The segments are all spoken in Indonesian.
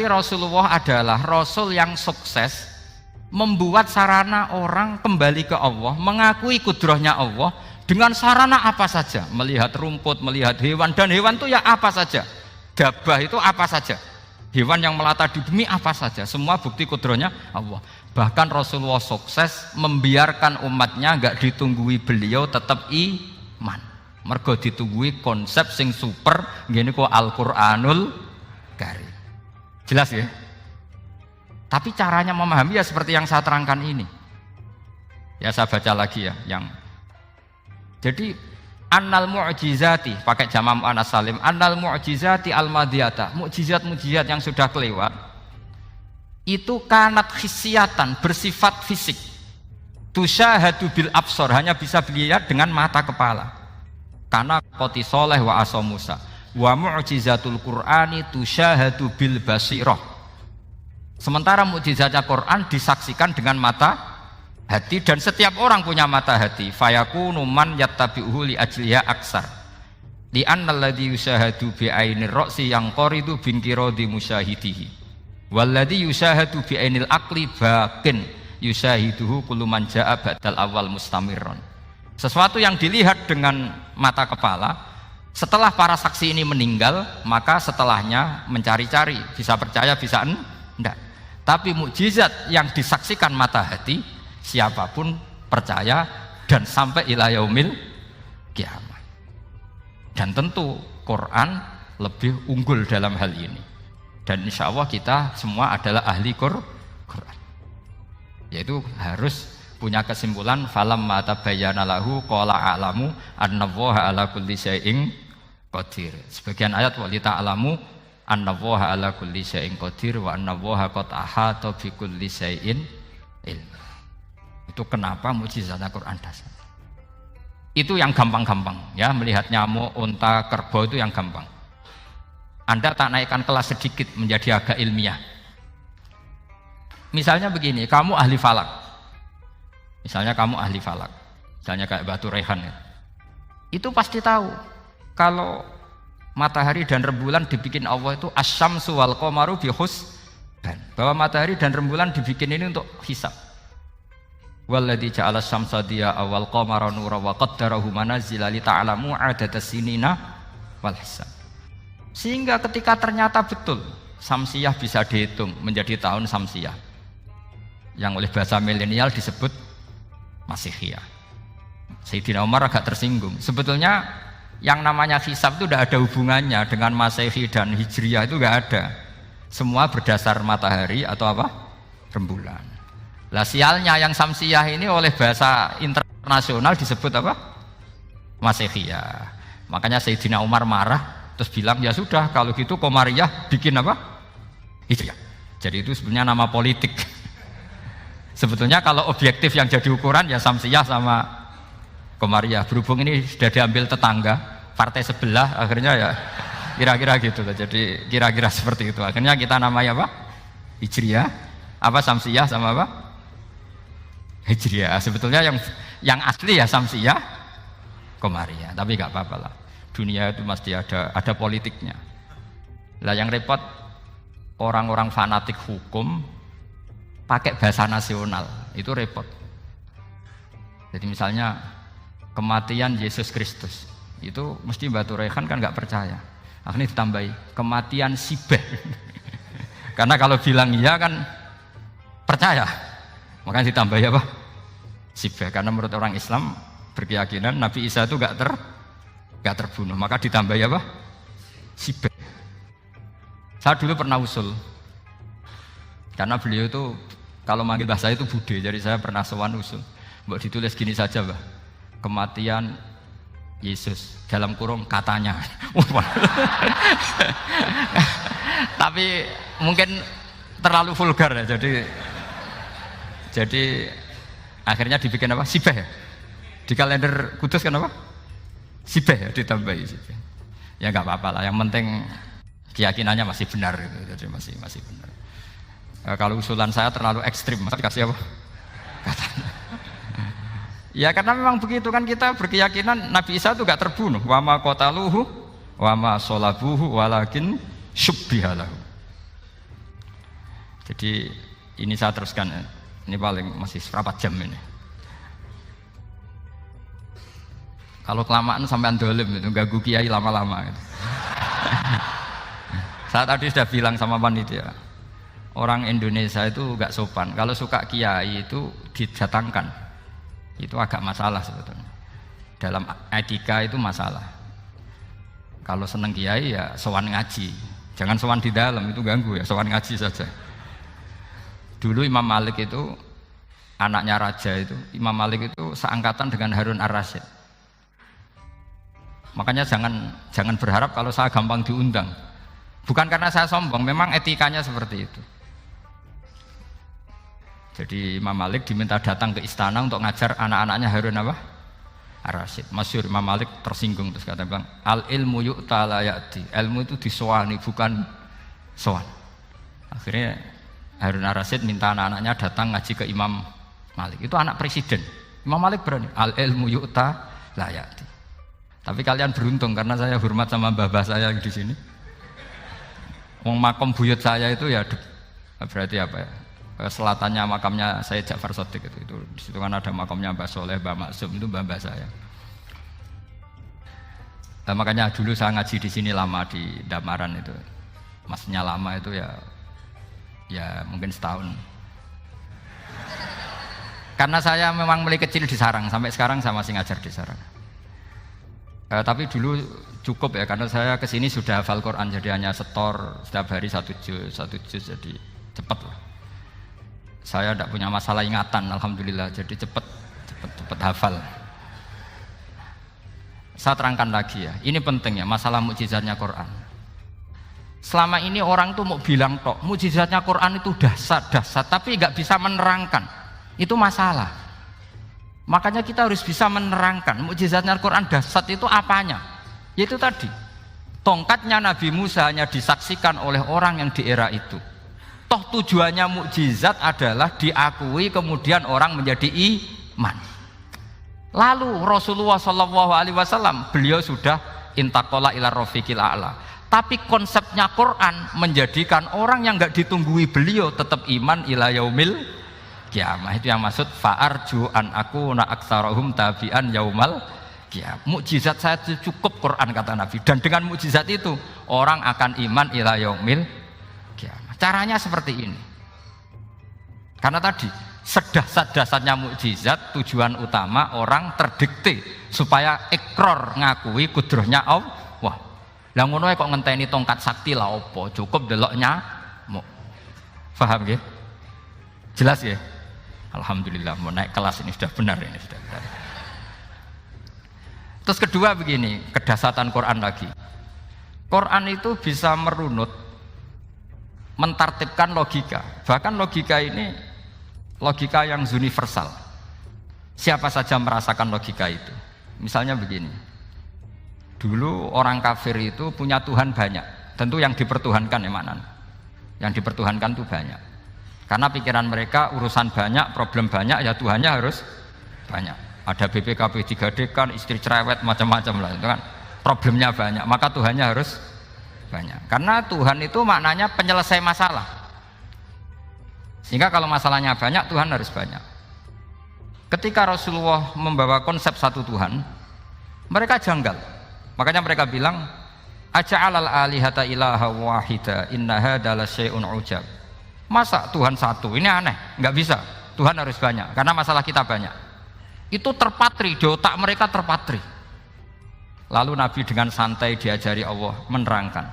Rasulullah adalah Rasul yang sukses membuat sarana orang kembali ke Allah, mengakui kudrahnya Allah dengan sarana apa saja, melihat rumput, melihat hewan, dan hewan itu ya apa saja, gabah itu apa saja, hewan yang melata di bumi apa saja, semua bukti kudrahnya Allah. Bahkan Rasulullah sukses membiarkan umatnya nggak ditunggui beliau tetap iman, mergo ditunggui konsep sing super ngene kok Al-Qur'anul Karim. Jelas ya? Tapi caranya memahami ya seperti yang saya terangkan ini. Ya saya baca lagi ya yang jadi annal mu'jizati pakai jamak muannas salim, annal mu'jizati al-madiyata, mukjizat-mukjizat yang sudah kelewat itu kanat khisiatan, bersifat fisik. Tusyahadu bil absor, hanya bisa dilihat dengan mata kepala. Karena qoti soleh wa asa Musa. Wa mu'jizatul Qur'ani tusyahadu bil basirah. Sementara mukjizatnya Quran disaksikan dengan mata hati, dan setiap orang punya mata hati. Fayakunu man yattabi'uhu li ajliha aksar. Li anna alladhi yusyahadu bi ainir ra'si yang qaridu bin qiradi musyahidihi. Walladhi yusyahadu bi ainil aqli baqin yusyahiduhu kullu man jaa ba'dal awal mustamirron. Sesuatu yang dilihat dengan mata kepala, setelah para saksi ini meninggal, maka setelahnya mencari-cari, bisa percaya bisa enggak. Tapi mukjizat yang disaksikan mata hati, siapapun percaya dan sampai ila yaumil kiamat. Dan tentu Quran lebih unggul dalam hal ini. Dan insya Allah kita semua adalah ahli Quran. Yaitu harus punya kesimpulan falam mata bayana lahu qala a'lamu annallaha ala kulli syai'in qadir. Sebagian ayat walita alamu annallaha ala kulli syai'in qadir wa annallaha qad ahata bi kulli syai'in ilm. Itu kenapa mukjizat Al-Qur'an dasar. Itu yang gampang-gampang ya, melihat nyamuk, unta, kerbau itu yang gampang. Anda tak naikkan kelas sedikit menjadi agak ilmiah. Misalnya begini, kamu ahli falak. Misalnya kamu ahli falak, misalnya kayak Batu Rehan ya. Itu pasti tahu kalau matahari dan rembulan dibikin Allah itu asyamsu wal qamaru bi husban, bahwa matahari dan rembulan dibikin ini untuk hisab. Walladzi ja'ala syamsa diya'a wal qamara nura wa qaddarahu manazila li ta'lamu 'adadas sinina wal hisab. Sehingga ketika ternyata betul samsiyah bisa dihitung menjadi tahun samsiyah, yang oleh bahasa milenial disebut Masihiyah. Sayyidina Umar agak tersinggung. Sebetulnya yang namanya hisab itu tidak ada hubungannya dengan Masehi dan Hijriyah, itu tidak ada. Semua berdasar matahari atau apa? Rembulan. Lah sialnya yang samsiyah ini oleh bahasa internasional disebut apa? Masihiyah. Makanya Sayyidina Umar marah terus bilang ya sudah kalau gitu Qamariyah bikin apa? Hijriyah. Jadi itu sebenarnya nama politik. Sebetulnya kalau objektif yang jadi ukuran ya samsiyah sama Qamariyah. Berhubung ini sudah diambil tetangga partai sebelah, akhirnya ya kira-kira gitu loh. Jadi kira-kira seperti itu. Akhirnya kita namanya apa? Hijriyah. Apa samsiyah sama apa? Hijriyah. Sebetulnya yang asli ya samsiyah, Qamariyah. Tapi nggak apa-apa lah. Dunia itu mesti ada politiknya. Lah yang repot orang-orang fanatik hukum pakai bahasa nasional, itu repot. Jadi misalnya kematian Yesus Kristus, itu mesti Batu Rehan kan nggak percaya. Akhirnya ditambahi kematian Sibeh. Karena kalau bilang iya kan percaya, makanya ditambahi apa? Sibeh. Karena menurut orang Islam berkeyakinan Nabi Isa itu nggak terbunuh, maka ditambahi apa? Sibeh. Saya dulu pernah usul, karena beliau itu kalau manggil bahasa itu bude, jadi saya pernah sowan usul. Mbok ditulis gini saja, Mbah. Kematian Yesus dalam kurung katanya. Tapi mungkin terlalu vulgar ya. Jadi akhirnya dibikin apa? Sibeh ya. Di kalender Kudus kan apa? Sibeh ya, ditambahi Sibeh. Ya nggak apa-apa lah. Yang penting keyakinannya masih benar gitu. Jadi masih benar. Kalau usulan saya terlalu ekstrim, masa dikasih apa? Katanya. Ya karena memang begitu kan, kita berkeyakinan Nabi Isa itu gak terbunuh. Wa ma qataluhu wa ma sholabuhu walakin syubbihalahu. Jadi ini saya teruskan ya. Ini paling masih berapa jam ini. Kalau kelamaan sampai dolim itu ganggu kiai lama-lama gitu. Saya tadi sudah bilang sama panitia, orang Indonesia itu gak sopan. Kalau suka kiai itu didatangkan, itu agak masalah sebetulnya. Dalam etika itu masalah. Kalau seneng kiai ya sowan ngaji, jangan sowan di dalam, itu ganggu ya, sowan ngaji saja. Dulu Imam Malik itu anaknya raja itu, Imam Malik itu seangkatan dengan Harun ar-Rasyid. Makanya jangan berharap kalau saya gampang diundang. Bukan karena saya sombong, memang etikanya seperti itu. Jadi Imam Malik diminta datang ke istana untuk ngajar anak-anaknya Harun apa? Ar-Rasyid. Masyhur Imam Malik tersinggung terus kata bilang, al ilmu yu'ta la ya'ti. Ilmu itu disowani bukan sowan. Akhirnya Harun ar-Rasyid minta anak-anaknya datang ngaji ke Imam Malik. Itu anak presiden. Imam Malik berani, al ilmu yu'ta la ya'ti. Tapi kalian beruntung karena saya hormat sama mbah-mbah saya di sini. Wong makom buyut saya itu ya berarti apa ya? Selatannya makamnya saya Ja'far Shadiq itu di situ kan ada makamnya Mbah Soleh, Mbah Maksum, itu mbah-mbah saya. Nah, makanya dulu saya ngaji di sini lama di Damaran itu. Maksudnya lama itu ya mungkin setahun. Karena saya memang mulai kecil di Sarang, sampai sekarang saya masih ngajar di Sarang. Tapi dulu cukup ya, karena saya kesini sudah hafal Quran, jadi hanya setor setiap hari satu juz, jadi cepat lah. Saya tidak punya masalah ingatan, alhamdulillah, jadi cepat hafal. Saya terangkan lagi ya, ini penting ya, masalah mukjizatnya Quran. Selama ini orang tuh mau bilang tok, mukjizatnya Quran itu dahsyat, tapi nggak bisa menerangkan, itu masalah. Makanya kita harus bisa menerangkan mukjizatnya Al-Quran dahsyat itu apanya. Yaitu tadi, tongkatnya Nabi Musa hanya disaksikan oleh orang yang di era itu. Toh tujuannya mukjizat adalah diakui kemudian orang menjadi iman. Lalu Rasulullah SAW beliau sudah intaqala ila rafiqil a'la. Tapi konsepnya Quran menjadikan orang yang nggak ditunggui beliau tetap iman ila yaumil kiamah. Itu yang maksud fa'arju an aku na aktsarahum tabi'an yaumal kiamah. Mukjizat saya itu cukup Quran kata Nabi, dan dengan mukjizat itu orang akan iman ila yaumil kiamah. Caranya seperti ini. Karena tadi sedahsyat-dahsyatnya mukjizat tujuan utama orang terdikte supaya ikrar ngakui kudrohnya Allah. Lah ngono kok ngenteni tongkat sakti lah opo? Cukup deloknya. Paham nggih? Jelas ya? Alhamdulillah, mau naik kelas ini sudah benar ini sudah benar. Terus kedua begini, kedahsyatan Quran lagi. Quran itu bisa merunut, mentartibkan logika. Bahkan logika ini logika yang universal. Siapa saja merasakan logika itu. Misalnya begini. Dulu orang kafir itu punya Tuhan banyak. Tentu yang dipertuhankan ya mana? Yang dipertuhankan itu banyak. Karena pikiran mereka urusan banyak, problem banyak, ya Tuhannya harus banyak. Ada BPKB 3D kan, istri cerewet, macam-macam lah, itu kan problemnya banyak, maka Tuhannya harus banyak. Karena Tuhan itu maknanya penyelesai masalah. Sehingga kalau masalahnya banyak, Tuhan harus banyak. Ketika Rasulullah membawa konsep satu Tuhan, mereka janggal. Makanya mereka bilang, aja'alal alihata ilaha wahida inna hadza la syai'un ujab. Masa Tuhan satu? Ini aneh, nggak bisa. Tuhan harus banyak, karena masalah kita banyak. Itu terpatri, di otak mereka terpatri. Lalu Nabi dengan santai diajari Allah menerangkan.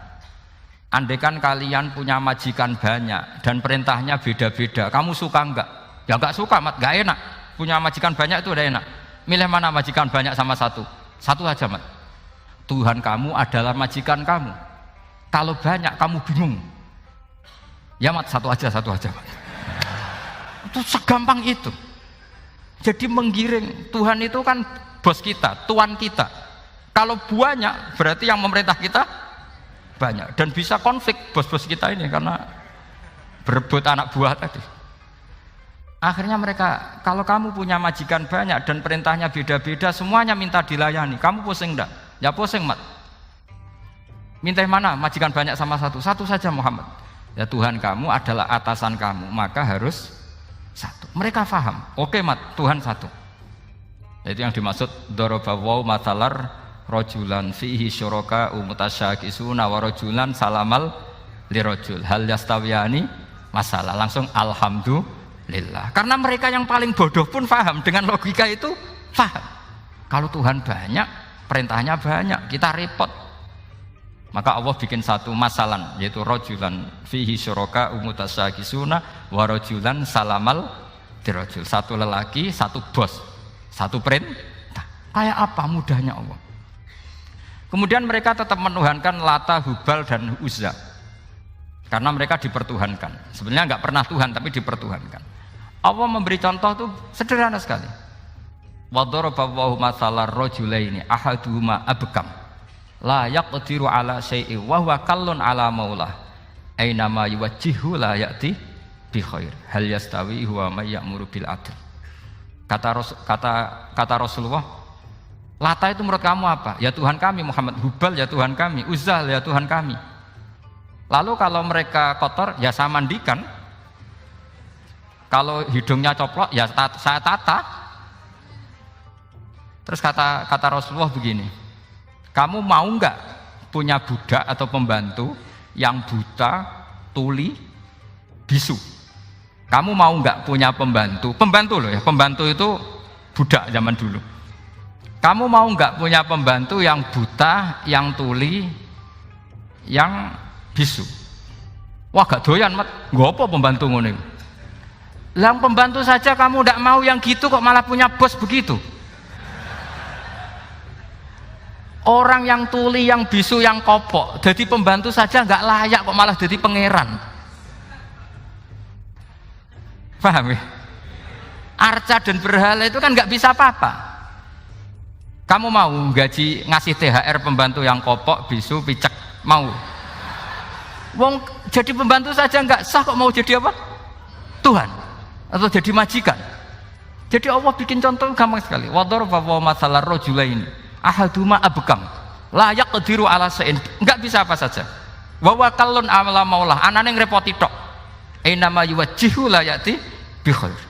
Andaikan kalian punya majikan banyak dan perintahnya beda-beda, kamu suka enggak? Ya enggak suka, Mat, enggak enak. Punya majikan banyak itu udah enak. Milih mana majikan banyak sama satu? Satu aja, Mat. Tuhan kamu adalah majikan kamu. Kalau banyak kamu bingung. Ya Mat, satu aja Mat. Itu segampang itu. Jadi menggiring, Tuhan itu kan bos kita, tuan kita. Kalau banyak berarti yang memerintah kita banyak, dan bisa konflik bos-bos kita ini karena berebut anak buah tadi. Akhirnya mereka, kalau kamu punya majikan banyak dan perintahnya beda-beda, semuanya minta dilayani, kamu pusing enggak? Ya pusing, Mat. Minta mana majikan banyak sama satu? Satu saja Muhammad. Ya Tuhan kamu adalah atasan kamu, maka harus satu. Mereka paham. Oke, mat, Tuhan satu. Itu yang dimaksud darabawu mathalar rajulan fihi syuraka mutasyakisuna wa rajulan salamal lirajul hal yastawiyani masalah. Langsung alhamdulillah. Karena mereka yang paling bodoh pun paham dengan logika itu, paham. Kalau Tuhan banyak, perintahnya banyak, kita repot. Maka Allah bikin satu masalan, yaitu rajulan fihi syuraka mutasyakisuna wa rajulan salamal lirajul. Satu lelaki, satu bos, satu perintah. Kayak apa mudahnya Allah. Kemudian mereka tetap menuhankan Lata, Hubal dan Uzza karena mereka dipertuhankan. Sebenarnya nggak pernah Tuhan tapi dipertuhankan. Allah memberi contoh itu sederhana sekali. Wa daraballahu mathalar rajulaini ahaduhuma abkam la yaqdiru ala syai'in wa huwa kallun ala maulah aina ma yuwajjihu la ya'ti bi khair hal yastawi huwa may ya'muru bil adl. Kata Rasulullah, Lata itu menurut kamu apa? Ya Tuhan kami. Muhammad, Hubal ya Tuhan kami. Uzzah ya Tuhan kami. Lalu kalau mereka kotor ya saya mandikan. Kalau hidungnya coplok ya saya tata. Terus kata Rasulullah begini, kamu mau nggak punya budak atau pembantu yang buta, tuli, bisu? Kamu mau nggak punya pembantu loh ya, pembantu itu budak zaman dulu. Kamu mau nggak punya pembantu yang buta, yang tuli, yang bisu? Wah gak doyan mat, nggak apa pembantu ngono. Lang pembantu saja kamu nggak mau yang gitu kok malah punya bos begitu. Orang yang tuli, yang bisu, yang kopok, jadi pembantu saja nggak layak kok malah jadi pangeran. Paham ya? Arca dan berhala itu kan nggak bisa apa-apa. Kamu mau gaji ngasih THR pembantu yang kopok, bisu, picek? Mau? Wong jadi pembantu saja nggak sah kok mau jadi apa? Tuhan atau jadi majikan? Jadi Allah bikin contoh gampang sekali. Wa daraballahu mathalar rajulaini ahaduma abkam la yaqdiru ala syai'in. Enggak bisa apa saja. Wa huwa kallun ala maulah. Anane ngrepoti tok. Aina ma yuwajjihu la ya'ti bi khair.